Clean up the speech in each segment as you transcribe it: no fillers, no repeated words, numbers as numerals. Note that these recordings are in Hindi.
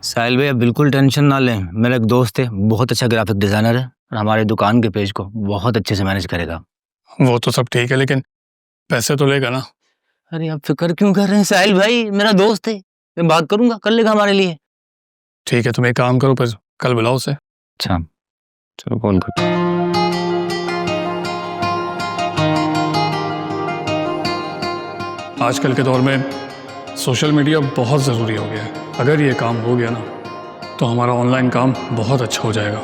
साहिल भैया बिल्कुल टेंशन ना लें। मेरा एक दोस्त है, बहुत अच्छा ग्राफिक डिजाइनर है और हमारी दुकान के पेज को बहुत अच्छे से मैनेज करेगा। वो तो सब ठीक है, लेकिन पैसे तो लेगा ना। अरे आप फिक्र क्यों कर रहे हैं साहिल भाई, मेरा दोस्त है, मैं बात करूंगा, कर लेगा हमारे लिए। ठीक है, तुम एक काम करो, फिर कल बुलाओ उसे। अच्छा चलो कॉल कर। आजकल के दौर में सोशल मीडिया बहुत ज़रूरी हो गया है। अगर ये काम हो गया ना तो हमारा ऑनलाइन काम बहुत अच्छा हो जाएगा।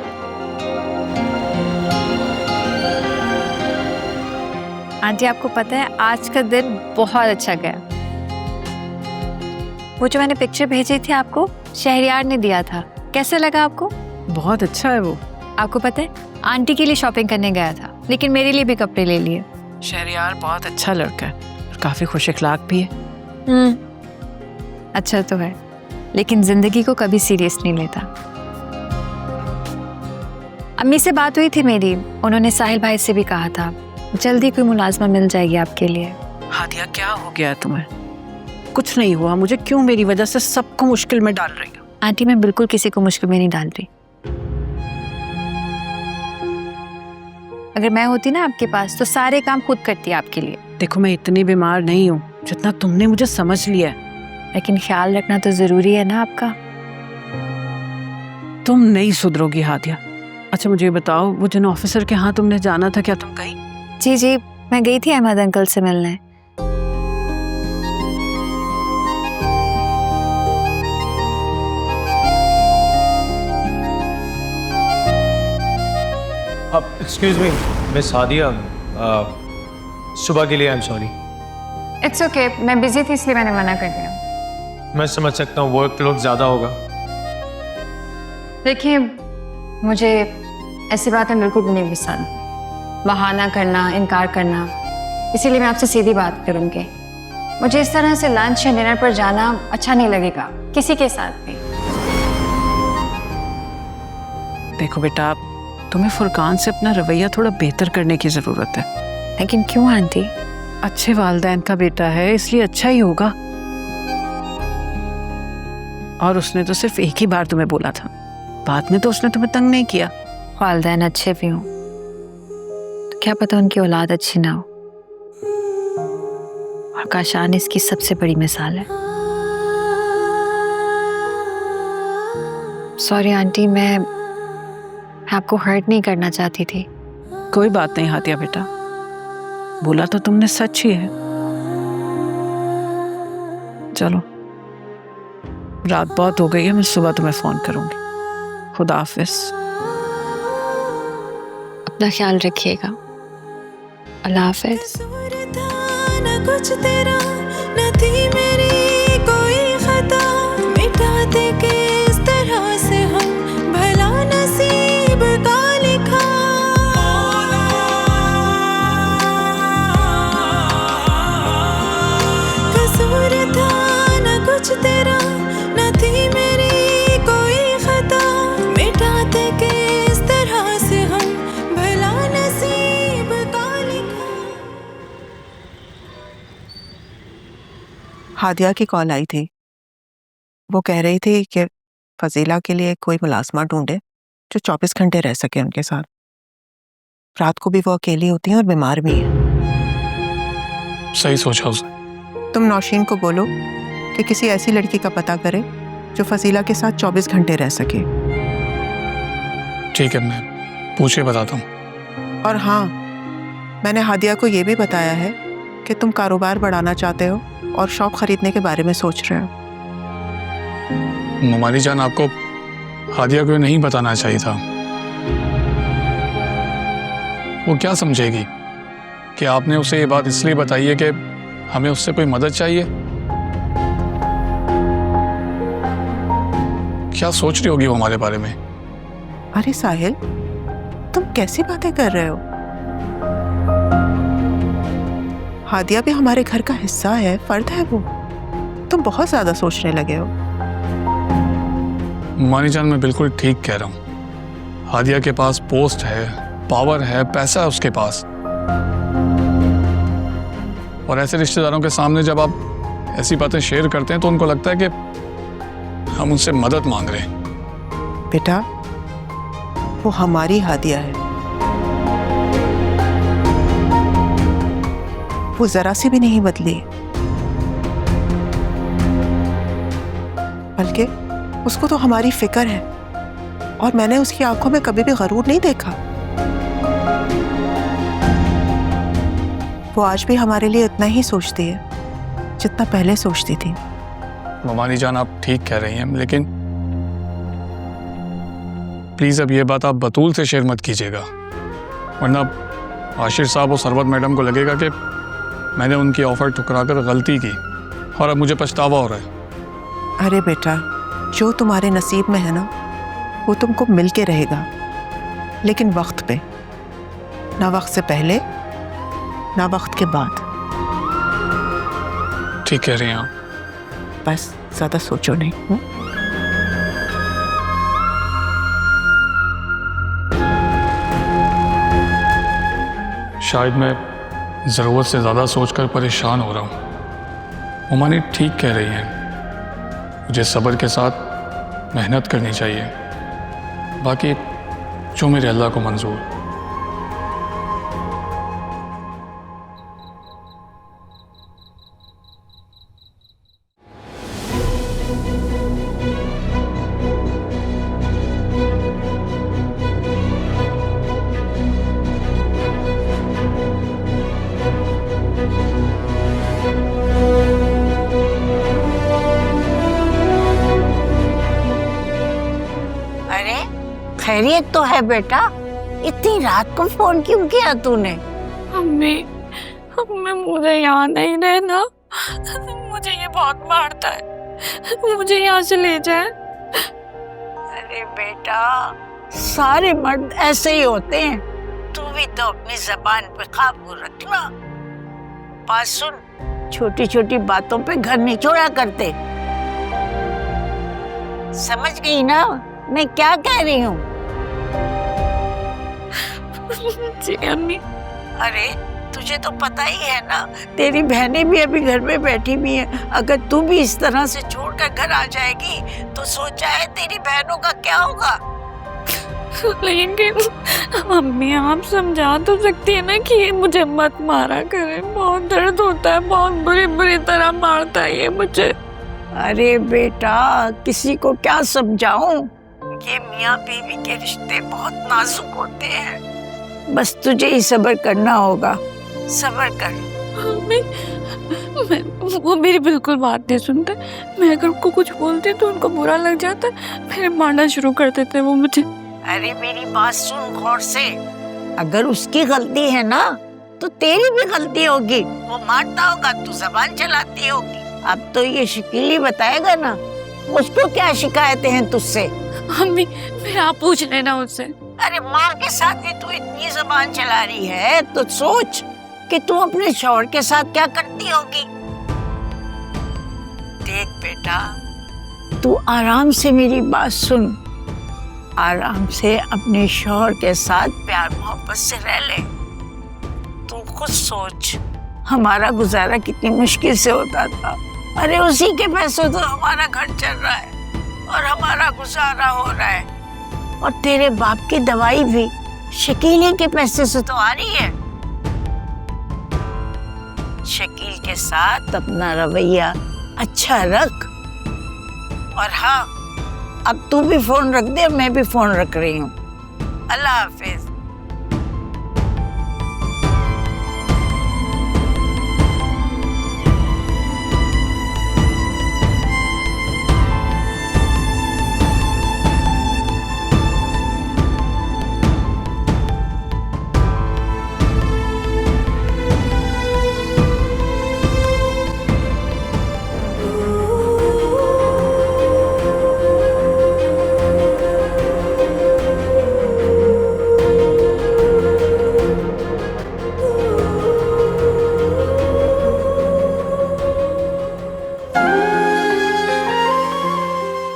आंटी आपको पता है आज का दिन बहुत अच्छा गया। वो जो मैंने पिक्चर भेजी थी आपको, शहरयार ने दिया था, कैसे लगा आपको? बहुत अच्छा है वो। आपको पता है आंटी के लिए शॉपिंग करने गया था, लेकिन मेरे लिए भी कपड़े ले लिए। शहरयार बहुत अच्छा लड़का है और काफी खुश अखलाक भी है। अच्छा तो है, लेकिन जिंदगी को कभी सीरियस नहीं लेता। अम्मी से बात हुई थी मेरी, उन्होंने साहिल भाई से भी कहा था जल्दी कोई मुलाजमा मिल जाएगी आपके लिए। हादिया क्या हो गया है तुम्हें? कुछ नहीं हुआ मुझे, क्यों मेरी वजह से सबको मुश्किल में डाल रही हो? आंटी मैं बिल्कुल किसी को मुश्किल में नहीं डाल रही। अगर मैं होती ना आपके पास तो सारे काम खुद करती आपके लिए। देखो मैं इतनी बीमार नहीं हूँ जितना तुमने मुझे समझ लिया है। लेकिन ख्याल रखना तो जरूरी है ना आपका। तुम नहीं सुधरोगी हादिया। अच्छा मुझे बताओ, वो जिन ऑफिसर के यहाँ तुमने जाना था, क्या तुम गई? जी मैं गई थी अहमद अंकल से मिलने। एक्सक्यूज मी मिस हादिया, सुबह के लिए I am sorry. It's okay, मैं बिजी थी इसलिए मैंने मना कर दिया। मैं समझ सकता हूँ वर्कलोड ज़्यादा होगा। देखिए मुझे ऐसी बातें बिल्कुल भी नहीं पसंद, बहाना करना, इनकार करना, इसीलिए मैं आपसे सीधी बात करूंगी। मुझे इस तरह से लंच या डिनर पर जाना अच्छा नहीं लगेगा किसी के साथ भी। देखो बेटा, तुम्हें फुरकान से अपना रवैया थोड़ा बेहतर करने की जरूरत है। लेकिन क्यों आंटी? अच्छे वालिदैन का बेटा है इसलिए अच्छा ही होगा। और उसने तो सिर्फ एक ही बार तुम्हें बोला था, बाद में तो उसने तुम्हें तंग नहीं किया। वालिदैन अच्छे भी हों तो क्या पता उनकी औलाद अच्छी ना हो। और काशान इसकी सबसे बड़ी मिसाल है। सॉरी आंटी, मैं आपको हर्ट नहीं करना चाहती थी। कोई बात नहीं हादिया बेटा, बोला तो तुमने सच ही है। चलो रात बहुत हो गई है, मैं सुबह तुम्हें फोन करूंगी। खुदा हाफिज। अपना ख्याल रखिएगा। अल्लाह हाफिज। कुछ तेरा न थी मेरी कोई खता, मिटा दे के इस तरह से हम भला नसीब का लिखा। कसूर था न कुछ तेरा न थी मेरी कोई खता, मिटा दे के इस तरह से हम भला नसीब का लिखा। हादिया की कॉल आई थी। वो कह रही थी कि फजीला के लिए कोई मुलाजमा ढूंढे जो 24 घंटे रह सके उनके साथ। रात को भी वो अकेली होती हैं और बीमार भी हैं। सही सोचा उसने। तुम नौशीन को बोलो कि किसी ऐसी लड़की का पता करे जो फजीला के साथ 24 घंटे रह सके। ठीक है, मैं पूछ के बताता हूँ। और हाँ, मैंने हादिया को ये भी बताया है कि तुम कारोबार बढ़ाना चाहते हो और शॉप खरीदने के बारे में सोच रहे हो। ममाली जान, आपको हादिया को नहीं बताना चाहिए था। वो क्या समझेगी कि आपने उसे ये बात इसलिए बताई है कि हमें उससे कोई मदद चाहिए। क्या सोच रही होगी वो हमारे बारे में? अरे साहिल, तुम कैसी बातें कर रहे हो? हादिया भी हमारे घर का हिस्सा है, फर्द है वो। तुम बहुत ज्यादा सोचने लगे हो। मानी जान, मैं बिल्कुल ठीक कह रहा हूँ। हादिया के पास पोस्ट है, पावर है, पैसा है उसके पास। और ऐसे रिश्तेदारों के सामने जब आप ऐसी बातें शेयर करते हैं तो उनको लगता है कि हम उनसे मदद मांग रहे हैं। बेटा, वो हमारी हादिया है, वो जरा सी भी नहीं बदली, बल्कि उसको तो हमारी फिक्र है और मैंने उसकी आंखों में कभी भी गरूर नहीं देखा। वो आज भी हमारे लिए इतना ही सोचती है जितना पहले सोचती थी। ममानी जान, आप ठीक कह रही हैं, लेकिन प्लीज अब ये बात आप बतूल से शेयर मत कीजिएगा, वरना आशिर साहब और सरवत मैडम को लगेगा कि मैंने उनकी ऑफर ठुकराकर गलती की और अब मुझे पछतावा हो रहा है। अरे बेटा, जो तुम्हारे नसीब में है ना वो तुमको मिल के रहेगा, लेकिन वक्त पे, ना वक्त से पहले ना वक्त के बाद। ठीक कह रही हैं आप। बस ज्यादा सोचो नहीं। शायद मैं ज़रूरत से ज़्यादा सोचकर परेशान हो रहा हूँ। ममानी ठीक कह रही हैं, मुझे सब्र के साथ मेहनत करनी चाहिए, बाकी जो मेरे अल्लाह को मंजूर। खैरियत तो है बेटा? इतनी रात को फोन क्यों किया तूने? अम्मी मुझे यहाँ नहीं रहना, मुझे ये बहुत मारता है, मुझे यहाँ से ले जाए। अरे बेटा, सारे मर्द ऐसे ही होते हैं, तू भी तो अपनी जबान पे काबू रखना। बात सुन, छोटी छोटी बातों पे घर नहीं छोड़ा करते, समझ गई ना मैं क्या कह रही हूँ? जी अम्मी। अरे तुझे तो पता ही है ना, तेरी बहनें भी अभी घर में बैठी भी हैं। अगर तू भी इस तरह से छोड़कर घर आ जाएगी तो सोचा है तेरी बहनों का क्या होगा? लेकिन अम्मी, आप समझा तो सकती है ना कि ये मुझे मत मारा करे, बहुत दर्द होता है, बहुत बुरी तरह मारता है ये मुझे। अरे बेटा, किसी को क्या समझाऊं? ये मियाँ बीवी के रिश्ते बहुत नाजुक होते हैं, बस तुझे ही सब्र करना होगा, सब्र कर। वो मेरी बिल्कुल बात नहीं सुनते, मैं अगर उनको कुछ बोलती तो उनको बुरा लग जाता, फिर मारना शुरू कर देते वो मुझे। अरे मेरी बात सुन गौर से, अगर उसकी गलती है ना तो तेरी भी गलती होगी। वो मारता होगा, तू जबान चलाती होगी। अब तो ये शकील ही बताएगा ना उसको क्या शिकायतें हैं तुझसे। अम्मी, फिर आप पूछ लेना उससे। अरे माँ के साथ भी तू इतनी जबान चला रही है तो सोच कि तू अपने शौहर के साथ क्या करती होगी। देख बेटा, तू आराम से मेरी बात सुन, आराम से अपने शौहर के साथ प्यार मोहब्बत से रह ले। तू खुद सोच, हमारा गुजारा कितनी मुश्किल से होता था। अरे उसी के पैसों तो हमारा घर चल रहा है और हमारा गुजारा हो रहा है, और तेरे बाप की दवाई भी शकील के पैसे से तो आ रही है। शकील के साथ अपना रवैया अच्छा रख। और हाँ, अब तू भी फोन रख दे, मैं भी फोन रख रही हूँ। अल्लाह हाफिज।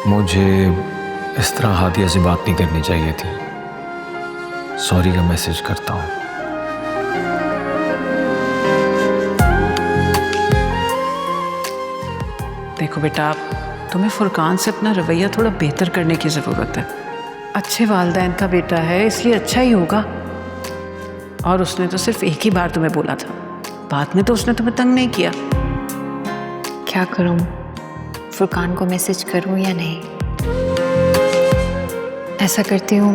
मुझे इस तरह हादिया से बात नहीं करनी चाहिए थी। सॉरी का मैसेज करता हूँ। देखो बेटा, तुम्हें फुरकान से अपना रवैया थोड़ा बेहतर करने की ज़रूरत है। अच्छे वालिदैन का बेटा है इसलिए अच्छा ही होगा। और उसने तो सिर्फ एक ही बार तुम्हें बोला था, बाद में तो उसने तुम्हें तंग नहीं किया। क्या करूं, फुरकान को मैसेज करूं या नहीं? ऐसा करती हूँ,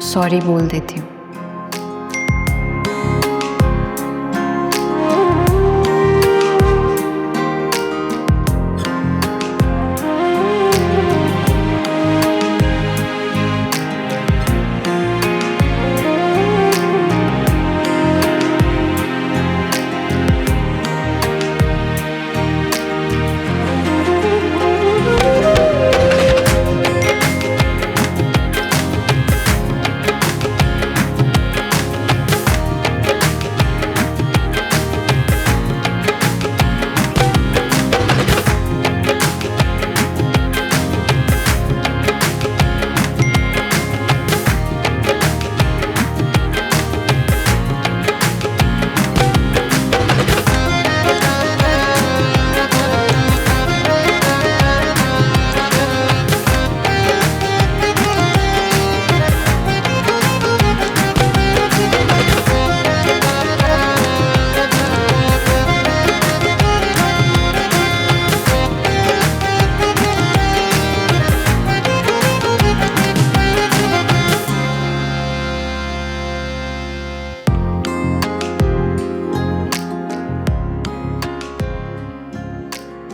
सॉरी बोल देती हूँ।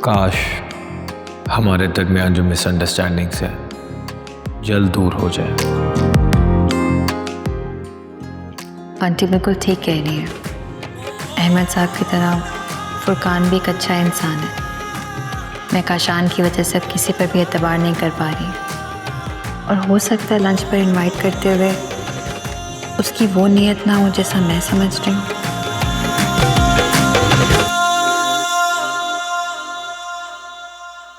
काश हमारे दरमियान जो मिसअंडरस्टैंडिंग्स है जल्द दूर हो जाए। आंटी बिल्कुल ठीक कह रही है। अहमद साहब की तरह फुरकान भी एक अच्छा इंसान है। मैं काशान की वजह से किसी पर भी एतबार नहीं कर पा रही, और हो सकता है लंच पर इनवाइट करते हुए उसकी वो नीयत ना हो जैसा मैं समझ रही हूँ।